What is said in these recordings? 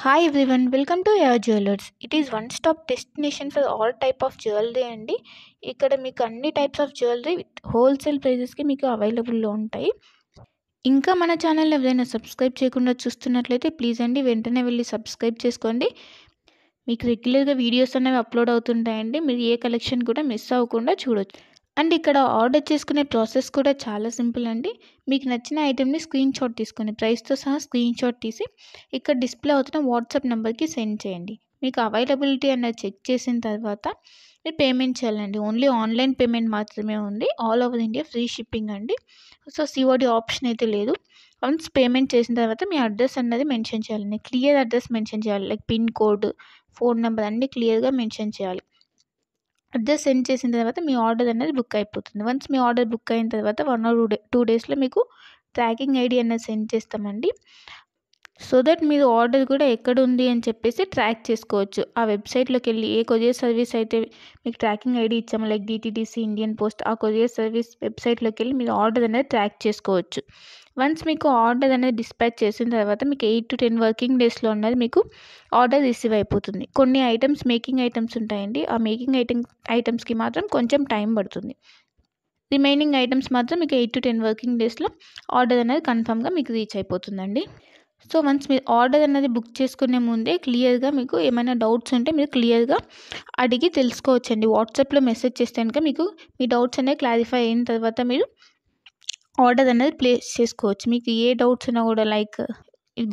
Hi everyone, welcome to your jewellers. It is one stop destination for all type of jewellery అండి. ఇక్కడ మీకు అన్ని types of jewellery with wholesale ప్రైజెస్కి మీకు అవైలబుల్లో ఉంటాయి. ఇంకా మన ఛానల్ ఎవరైనా సబ్స్క్రైబ్ చేయకుండా చూస్తున్నట్లయితే ప్లీజ్ అండి వెంటనే వెళ్ళి సబ్స్క్రైబ్ చేసుకోండి. మీకు రెగ్యులర్గా వీడియోస్ అనేవి అప్లోడ్ అవుతుంటాయండి. మీరు ఏ కలెక్షన్ కూడా మిస్ అవ్వకుండా చూడొచ్చు. అండ్ ఇక్కడ ఆర్డర్ చేసుకునే ప్రాసెస్ కూడా చాలా సింపుల్ అండి. మీకు నచ్చిన ఐటెంని స్క్రీన్ షాట్ తీసుకొని ప్రైస్తో సహా స్క్రీన్ షాట్ తీసి ఇక్కడ డిస్ప్లే అవుతున్న వాట్సాప్ నెంబర్కి సెండ్ చేయండి. మీకు అవైలబిలిటీ అన్నది చెక్ చేసిన తర్వాత మీరు పేమెంట్ చేయాలండి. ఓన్లీ ఆన్లైన్ పేమెంట్ మాత్రమే ఉంది. All over India free shipping అండి. సో సిఓడి ఆప్షన్ అయితే లేదు. వన్స్ పేమెంట్ చేసిన తర్వాత మీ అడ్రస్ అన్నది మెన్షన్ చేయాలండి. క్లియర్ అడ్రస్ మెన్షన్ చేయాలి. Like pin code, phone number అన్నీ క్లియర్గా మెన్షన్ చేయాలి. అడ్రస్ సెండ్ చేసిన తర్వాత మీ ఆర్డర్ అనేది బుక్ అయిపోతుంది. వన్స్ మీ ఆర్డర్ బుక్ అయిన తర్వాత 1 or 2 డేస్లో మీకు ట్రాకింగ్ ఐడి అనేది సెండ్ చేస్తామండి. సో దట్ మీరు ఆర్డర్ కూడా ఎక్కడ ఉంది అని చెప్పేసి ట్రాక్ చేసుకోవచ్చు. ఆ వెబ్సైట్లోకి వెళ్ళి ఏ కొరియర్ సర్వీస్ అయితే మీకు ట్రాకింగ్ ఐడి ఇచ్చామో లైక్ డిటీడీసీ, ఇండియన్ పోస్ట్, ఆ కొరియర్ సర్వీస్ వెబ్సైట్లోకి వెళ్ళి మీరు ఆర్డర్ అనేది ట్రాక్ చేసుకోవచ్చు. వన్స్ మీకు ఆర్డర్ అనేది డిస్పాచ్ చేసిన తర్వాత మీకు 8 to 10 వర్కింగ్ డేస్లో ఉన్నది మీకు ఆర్డర్ రిసీవ్ అయిపోతుంది. కొన్ని ఐటమ్స్ మేకింగ్ ఐటమ్స్ ఉంటాయండి. ఆ మేకింగ్ ఐటమ్స్కి మాత్రం కొంచెం టైం పడుతుంది. రిమైనింగ్ ఐటమ్స్ మాత్రం మీకు 8 to 10 వర్కింగ్ డేస్లో ఆర్డర్ అనేది కన్ఫామ్గా మీకు రీచ్ అయిపోతుందండి. సో వన్స్ మీరు ఆర్డర్ అనేది బుక్ చేసుకునే ముందే క్లియర్గా మీకు ఏమైనా డౌట్స్ ఉంటే మీరు క్లియర్గా అడిగి తెలుసుకోవచ్చండి. వాట్సాప్లో మెసేజ్ చేస్తే కనుక మీకు మీ డౌట్స్ అనేవి క్లారిఫై అయిన తర్వాత మీరు ఆర్డర్ అనేది ప్లేస్ చేసుకోవచ్చు. మీకు ఏ డౌట్స్ ఉన్నా కూడా లైక్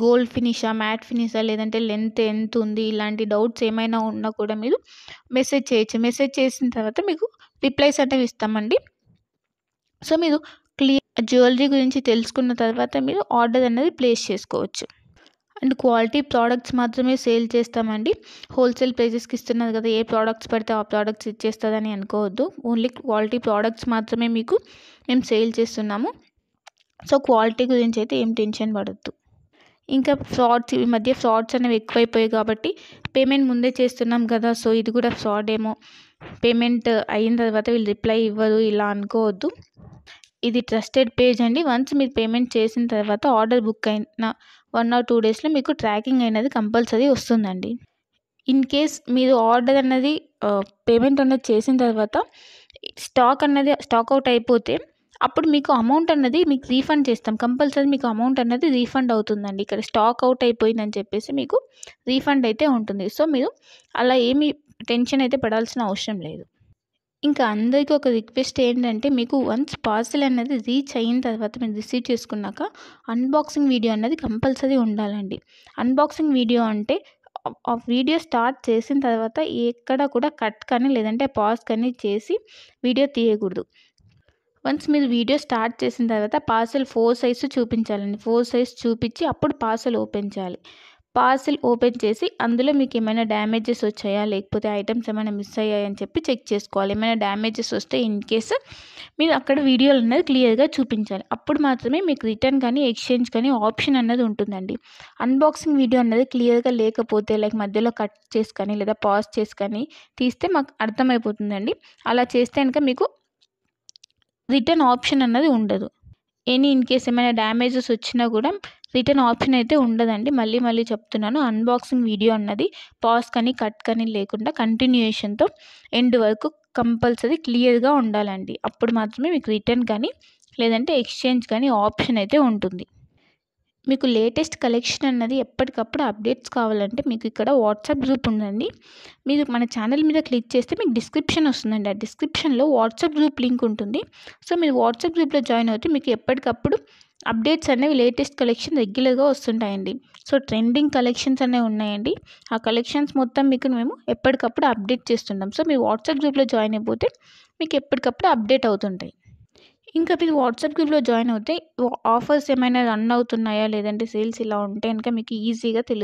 గోల్డ్ ఫినిషా, మ్యాట్ ఫినిషా, లేదంటే లెంత్ ఎంత ఉంది, ఇలాంటి డౌట్స్ ఏమైనా ఉన్నా కూడా మీరు మెసేజ్ చేయొచ్చు. మెసేజ్ చేసిన తర్వాత మీకు రిప్లైస్ అనేవి ఇస్తామండి. సో మీరు జ్యువెలరీ గురించి తెలుసుకున్న తర్వాత మీరు ఆర్డర్ అనేది ప్లేస్ చేసుకోవచ్చు. అండ్ క్వాలిటీ ప్రోడక్ట్స్ మాత్రమే సేల్ చేస్తామండి. హోల్సేల్ ప్రైజెస్కి ఇస్తున్నారు కదా, ఏ ప్రోడక్ట్స్ పడితే ఆ ప్రోడక్ట్స్ ఇచ్చేస్తుందని అనుకోవద్దు. ఓన్లీ క్వాలిటీ ప్రోడక్ట్స్ మాత్రమే మీకు మేము సేల్ చేస్తున్నాము. సో క్వాలిటీ గురించి అయితే ఏం టెన్షన్ పడద్దు. ఇంకా ఫ్రాడ్స్, ఈ మధ్య ఫ్రాడ్స్ అనేవి ఎక్కువైపోయాయి కాబట్టి పేమెంట్ ముందే చేస్తున్నాం కదా, సో ఇది కూడా ఫ్రాడ్ ఏమో, పేమెంట్ అయిన తర్వాత వీళ్ళు రిప్లై ఇవ్వరు ఇలా అనుకోవద్దు. ఇది ట్రస్టెడ్ పేజ్ అండి. వన్స్ మీరు పేమెంట్ చేసిన తర్వాత ఆర్డర్ బుక్ అయిన 1 or 2 డేస్లో మీకు ట్రాకింగ్ అనేది కంపల్సరీ వస్తుందండి. ఇన్ కేస్ మీరు ఆర్డర్ అన్నది పేమెంట్ అనేది చేసిన తర్వాత స్టాక్ అవుట్ అయిపోతే అప్పుడు మీకు అమౌంట్ అన్నది మీకు రీఫండ్ చేస్తాం. కంపల్సరీ మీకు అమౌంట్ అన్నది రీఫండ్ అవుతుందండి. ఇక్కడ స్టాక్ అవుట్ అయిపోయిందని చెప్పేసి మీకు రీఫండ్ అయితే ఉంటుంది. సో మీరు అలా ఏమీ టెన్షన్ అయితే పడాల్సిన అవసరం లేదు. ఇంకా అందరికీ ఒక రిక్వెస్ట్ ఏంటంటే, మీకు వన్స్ పార్సెల్ అనేది రీచ్ అయిన తర్వాత మీరు రిసీవ్ చేసుకున్నాక అన్బాక్సింగ్ వీడియో అన్నది కంపల్సరీ ఉండాలండి. అన్బాక్సింగ్ వీడియో అంటే ఆ వీడియో స్టార్ట్ చేసిన తర్వాత ఎక్కడ కూడా కట్ కానీ లేదంటే పాజ్ కానీ చేసి వీడియో తీయకూడదు. వన్స్ మీరు వీడియో స్టార్ట్ చేసిన తర్వాత పార్సెల్ 4 సైజు చూపించాలండి. 4 సైజు చూపించి అప్పుడు పార్సెల్ ఓపెన్ చేయాలి. పార్సెల్ ఓపెన్ చేసి అందులో మీకు ఏమైనా డ్యామేజెస్ వచ్చాయా, లేకపోతే ఐటమ్స్ ఏమైనా మిస్ అయ్యాయని చెప్పి చెక్ చేసుకోవాలి. ఏమైనా డ్యామేజెస్ వస్తే ఇన్ కేసు మీరు అక్కడ వీడియోలు అనేది క్లియర్గా చూపించాలి. అప్పుడు మాత్రమే మీకు రిటర్న్ కానీ ఎక్స్చేంజ్ కానీ ఆప్షన్ అన్నది ఉంటుందండి. అన్బాక్సింగ్ వీడియో అన్నది క్లియర్గా లేకపోతే లైక్ మధ్యలో కట్ చేసి కానీ లేదా పాజ్ చేసి కానీ తీస్తే మాకు అర్థమైపోతుందండి. అలా చేస్తే కనుక మీకు రిటర్న్ ఆప్షన్ అన్నది ఉండదు. ఇన్ కేస్ ఏమైనా డ్యామేజెస్ వచ్చినా కూడా రిటర్న్ ఆప్షన్ అయితే ఉండదండి. మళ్ళీ చెప్తున్నాను, అన్బాక్సింగ్ వీడియో అన్నది పాజ్ కానీ కట్ కానీ లేకుండా కంటిన్యూయేషన్తో ఎండ్ వరకు కంపల్సరీ క్లియర్గా ఉండాలండి. అప్పుడు మాత్రమే మీకు రిటర్న్ కానీ లేదంటే ఎక్స్చేంజ్ కానీ ఆప్షన్ అయితే ఉంటుంది. మీకు లేటెస్ట్ కలెక్షన్ అన్నది ఎప్పటికప్పుడు అప్డేట్స్ కావాలంటే మీకు ఇక్కడ వాట్సాప్ గ్రూప్ ఉందండి. మీరు మన ఛానల్ మీద క్లిక్ చేస్తే మీకు డిస్క్రిప్షన్ వస్తుందండి. ఆ డిస్క్రిప్షన్లో వాట్సాప్ గ్రూప్ లింక్ ఉంటుంది. సో మీరు వాట్సాప్ గ్రూప్లో జాయిన్ అవుతే మీకు ఎప్పటికప్పుడు అప్డేట్స్ అనేవి లేటెస్ట్ కలెక్షన్ రెగ్యులర్గా వస్తుంటాయండి. సో ట్రెండింగ్ కలెక్షన్స్ అనేవి ఉన్నాయండి. ఆ కలెక్షన్స్ మొత్తం మీకు మేము ఎప్పటికప్పుడు అప్డేట్ చేస్తుంటాం. సో మీరు వాట్సాప్ గ్రూప్లో జాయిన్ అయిపోతే మీకు ఎప్పటికప్పుడు అప్డేట్ అవుతుంటాయి. ఇంకా మీరు వాట్సాప్ గ్రూప్లో జాయిన్ అవుతే ఆఫర్స్ ఏమైనా రన్ అవుతున్నాయా, లేదంటే సేల్స్ ఇలా ఉంటే కనుక మీకు ఈజీగా తెలుస్తుంది.